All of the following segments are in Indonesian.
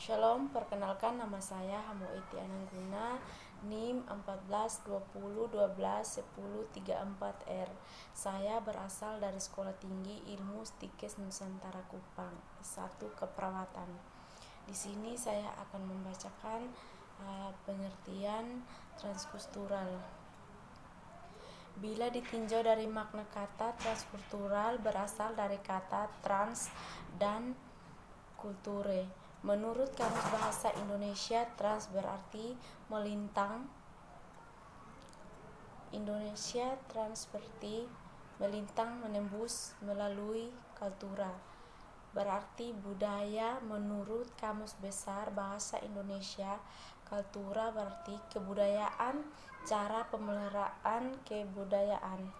Shalom, perkenalkan nama saya Hamueti Anangguna, NIM 1420121034R. Saya berasal dari Sekolah Tinggi Ilmu Stikes Nusantara Kupang, S1 Keperawatan. Di sini saya akan membacakan pengertian transkultural. Bila ditinjau dari makna kata, transkultural berasal dari kata trans dan kulture. Menurut Kamus Bahasa Indonesia, trans berarti melintang. Indonesia trans berarti melintang, menembus, melalui kultura. Berarti budaya. Menurut Kamus Besar Bahasa Indonesia, kultura berarti kebudayaan, cara pemeliharaan kebudayaan.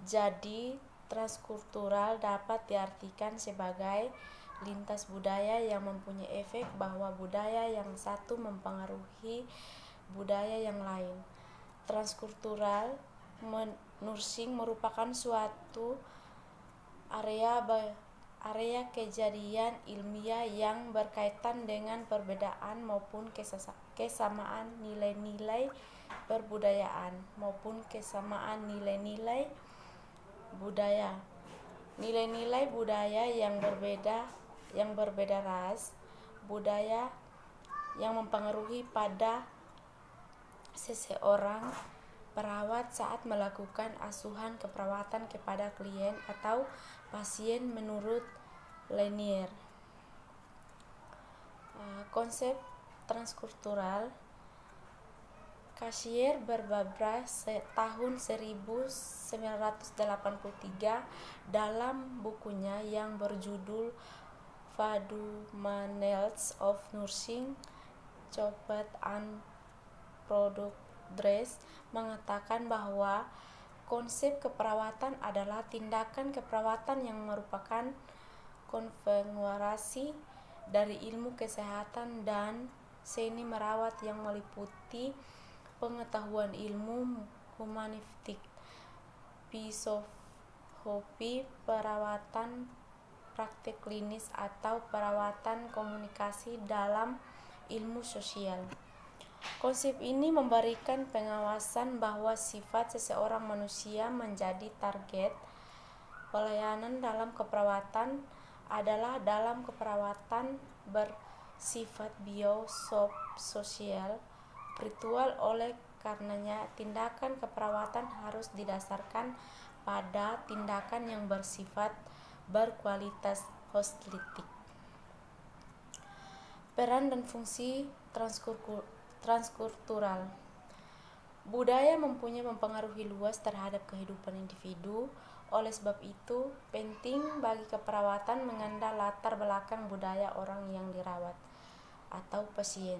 Jadi, transkultural dapat diartikan sebagai lintas budaya yang mempunyai efek bahwa budaya yang satu mempengaruhi budaya yang lain. Transkultural nursing merupakan suatu area kejadian ilmiah yang berkaitan dengan perbedaan maupun kesamaan nilai-nilai perbudayaan maupun kesamaan nilai-nilai budaya. Nilai-nilai budaya yang berbeda ras budaya yang mempengaruhi pada seseorang perawat saat melakukan asuhan keperawatan kepada klien atau pasien menurut Lanier. Konsep transkultural. Kasir Barbara tahun 1983 dalam bukunya yang berjudul Fundamentals of Nursing, Chopet and Product Dress mengatakan bahwa konsep keperawatan adalah tindakan keperawatan yang merupakan konfigurasi dari ilmu kesehatan dan seni merawat yang meliputi pengetahuan ilmu humanistik, filosofi perawatan, praktik klinis atau perawatan komunikasi dalam ilmu sosial. Konsep ini memberikan pengawasan bahwa sifat seseorang manusia menjadi target pelayanan dalam keperawatan adalah dalam keperawatan bersifat biososial ritual. Oleh karenanya tindakan keperawatan harus didasarkan pada tindakan yang bersifat berkualitas holistik. Peran dan fungsi transkultural. Budaya mempunyai mempengaruhi luas terhadap kehidupan individu. Oleh sebab itu, penting bagi keperawatan mengenal latar belakang budaya orang yang dirawat atau pasien.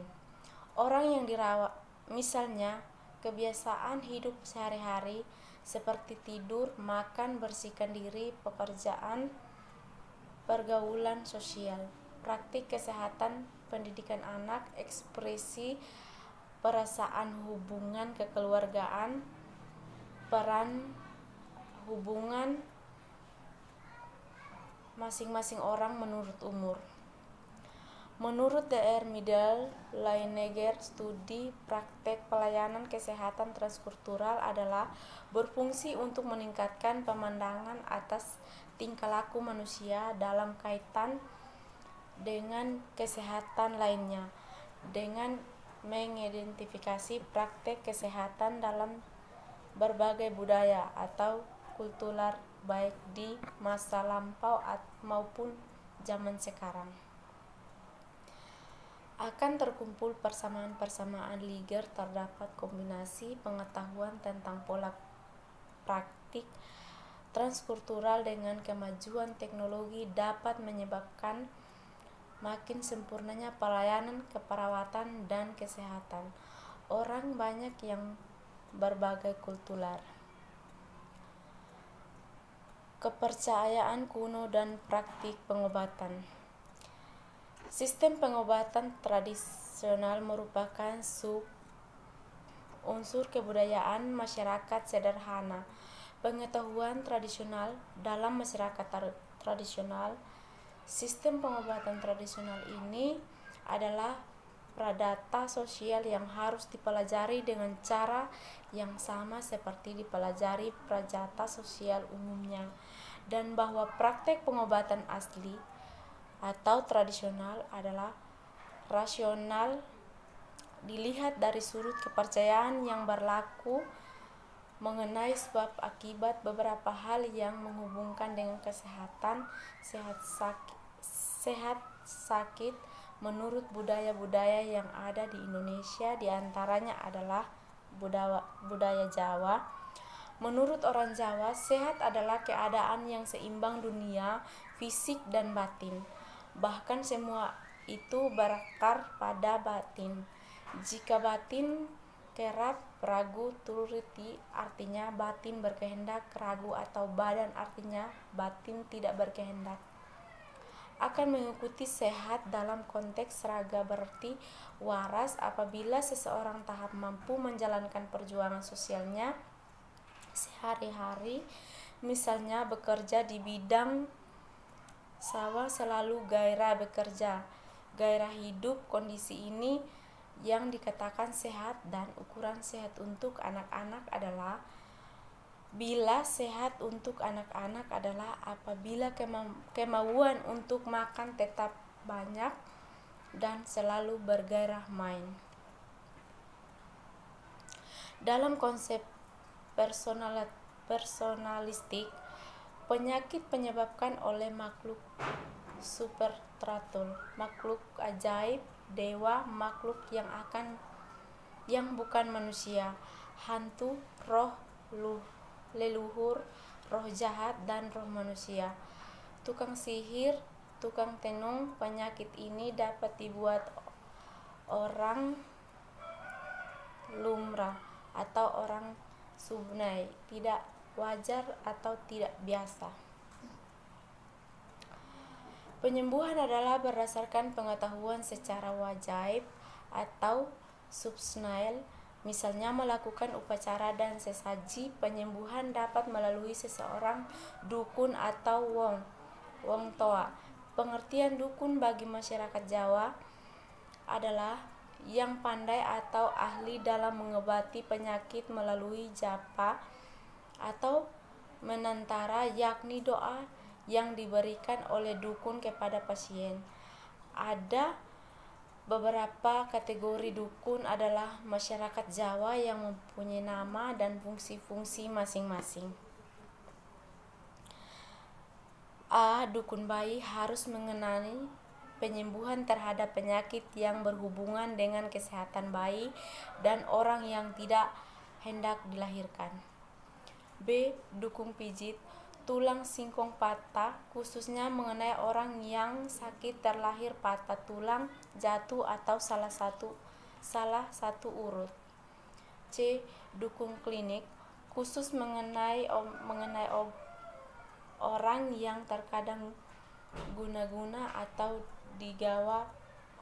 Orang yang dirawat, misalnya kebiasaan hidup sehari-hari seperti tidur, makan, bersihkan diri, pekerjaan, pergaulan sosial, praktik kesehatan, pendidikan anak, ekspresi perasaan, hubungan kekeluargaan, peran hubungan masing-masing orang menurut umur. Menurut Dr. Middle Leinegger, studi praktek pelayanan kesehatan transkultural adalah berfungsi untuk meningkatkan pemandangan atas tingkah laku manusia dalam kaitan dengan kesehatan lainnya, dengan mengidentifikasi praktek kesehatan dalam berbagai budaya atau kultur baik di masa lampau maupun zaman sekarang. Akan terkumpul persamaan-persamaan liger, terdapat kombinasi pengetahuan tentang pola praktik transkultural dengan kemajuan teknologi dapat menyebabkan makin sempurnanya pelayanan keperawatan dan kesehatan orang banyak yang berbagai kultur. Kepercayaan kuno dan praktik pengobatan. Sistem pengobatan tradisional merupakan unsur kebudayaan masyarakat sederhana. Pengetahuan tradisional dalam masyarakat tradisional Sistem pengobatan tradisional ini adalah pradata sosial yang harus dipelajari dengan cara yang sama seperti dipelajari pradata sosial umumnya, dan bahwa praktek pengobatan asli atau tradisional adalah rasional dilihat dari sudut kepercayaan yang berlaku mengenai sebab akibat beberapa hal yang menghubungkan dengan kesehatan, sehat sakit menurut budaya-budaya yang ada di Indonesia, diantaranya adalah budaya Jawa. Menurut orang Jawa, sehat adalah keadaan yang seimbang dunia, fisik dan batin. Bahkan semua itu berakar pada batin. Jika batin kerap ragu turiti, artinya batin berkehendak ragu, atau badan artinya batin tidak berkehendak. Akan mengikuti sehat dalam konteks raga berarti waras apabila seseorang tahap mampu menjalankan perjuangan sosialnya sehari-hari, misalnya bekerja di bidang sawah, selalu gairah bekerja, gairah hidup. Kondisi ini yang dikatakan sehat, dan ukuran sehat untuk anak-anak adalah bila sehat untuk anak-anak adalah apabila kemauan untuk makan tetap banyak dan selalu bergairah main. Dalam konsep personalistik, penyakit penyebabkan oleh makhluk supernaturel, makhluk ajaib, dewa, makhluk yang bukan manusia, hantu, roh leluhur, roh jahat, dan roh manusia, tukang sihir, tukang tenung. Penyakit ini dapat dibuat orang lumrah atau orang subnai, tidak wajar atau tidak biasa. Penyembuhan adalah berdasarkan pengetahuan secara wajib atau substansial, misalnya melakukan upacara dan sesaji. Penyembuhan dapat melalui seseorang dukun atau wong toa. Pengertian dukun bagi masyarakat Jawa adalah yang pandai atau ahli dalam mengobati penyakit melalui japa atau menantara, yakni doa yang diberikan oleh dukun kepada pasien. Ada beberapa kategori dukun adalah masyarakat Jawa yang mempunyai nama dan fungsi-fungsi masing-masing. A. Dukun bayi harus mengenai penyembuhan terhadap penyakit yang berhubungan dengan kesehatan bayi dan orang yang tidak hendak dilahirkan. B. Dukun pijit tulang singkong patah, khususnya mengenai orang yang sakit terlahir patah tulang, jatuh, atau salah satu urut. C. Dukun klinik khusus mengenai orang yang terkadang guna-guna atau digawa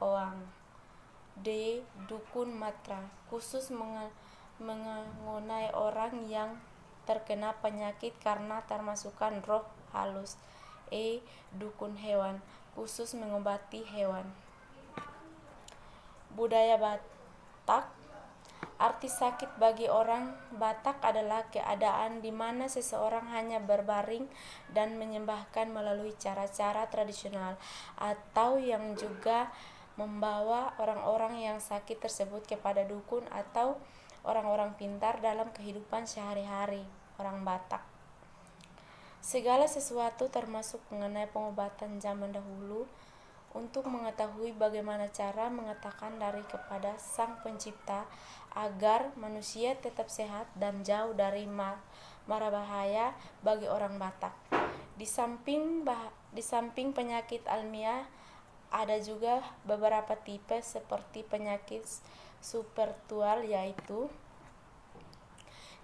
oang. D. Dukun matra khusus mengenai orang yang terkena penyakit karena termasukkan roh halus. E. Dukun hewan khusus mengobati hewan. Budaya Batak. Arti sakit bagi orang Batak adalah keadaan di mana seseorang hanya berbaring dan menyembahkan melalui cara-cara tradisional, atau yang juga membawa orang-orang yang sakit tersebut kepada dukun atau orang-orang pintar dalam kehidupan sehari-hari orang Batak. Segala sesuatu termasuk mengenai pengobatan zaman dahulu untuk mengetahui bagaimana cara mengatakan dari kepada Sang Pencipta agar manusia tetap sehat dan jauh dari mara bahaya bagi orang Batak. Di samping penyakit alamiah, ada juga beberapa tipe seperti penyakit spiritual, yaitu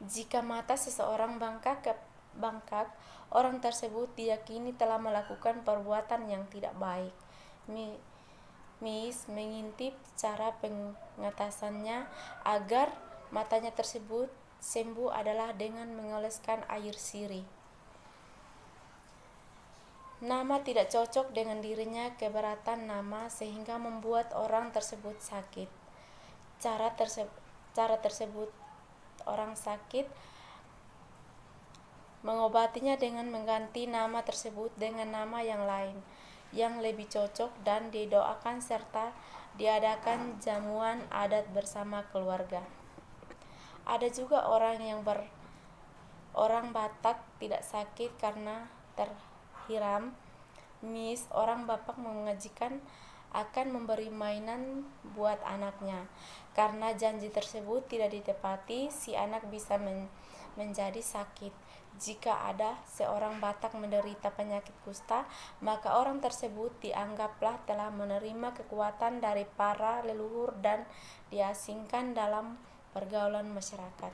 jika mata seseorang bengkak, orang tersebut diyakini telah melakukan perbuatan yang tidak baik. Mengintip cara pengatasannya agar matanya tersebut sembuh adalah dengan mengoleskan air sirih. Nama tidak cocok dengan dirinya, keberatan nama sehingga membuat orang tersebut sakit. Cara tersebut orang sakit mengobatinya dengan mengganti nama tersebut dengan nama yang lain yang lebih cocok dan didoakan serta diadakan jamuan adat bersama keluarga. Ada juga orang Batak tidak sakit karena terhiram. Orang Batak mengajikan akan memberi mainan buat anaknya. Karena janji tersebut tidak ditepati, si anak bisa menjadi sakit. Jika ada seorang Batak menderita penyakit kusta, maka orang tersebut dianggaplah telah menerima kekuatan dari para leluhur dan diasingkan dalam pergaulan masyarakat.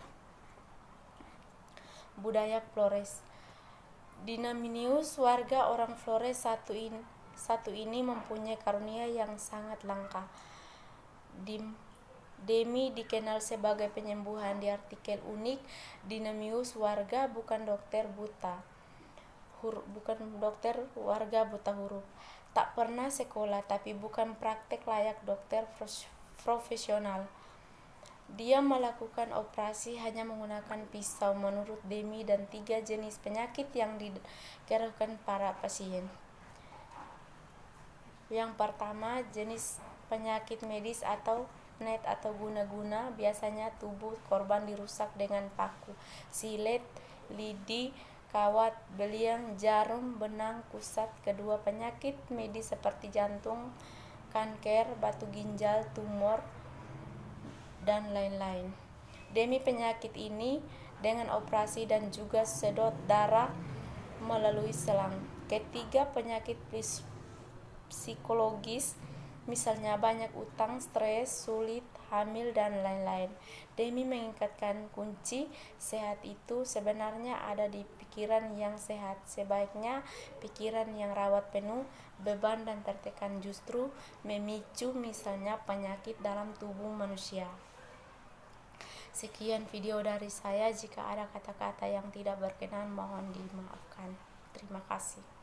Budaya Flores. Dinaminius, warga orang Flores satu ini mempunyai karunia yang sangat langka. Demi dikenal sebagai penyembuhan. Di artikel unik, Dinamius warga bukan dokter warga buta huruf. Tak pernah sekolah, tapi bukan praktek layak dokter profesional. Dia melakukan operasi hanya menggunakan pisau menurut Demi dan 3 jenis penyakit yang dikeluhkan para pasien. Yang pertama, jenis penyakit medis atau net atau guna-guna. Biasanya tubuh korban dirusak dengan paku, silet, lidi, kawat, beliang, jarum, benang, kusat. Kedua, penyakit medis seperti jantung, kanker, batu ginjal, tumor, dan lain-lain. Demi penyakit ini dengan operasi dan juga sedot darah melalui selang. Ketiga, penyakit psikologis, misalnya banyak utang, stres, sulit, hamil, dan lain-lain. Demi mengingatkan kunci sehat itu sebenarnya ada di pikiran yang sehat. Sebaiknya pikiran yang rawat penuh beban dan tertekan justru memicu misalnya penyakit dalam tubuh manusia. Sekian video dari saya. Jika ada kata-kata yang tidak berkenan mohon dimaafkan. Terima kasih.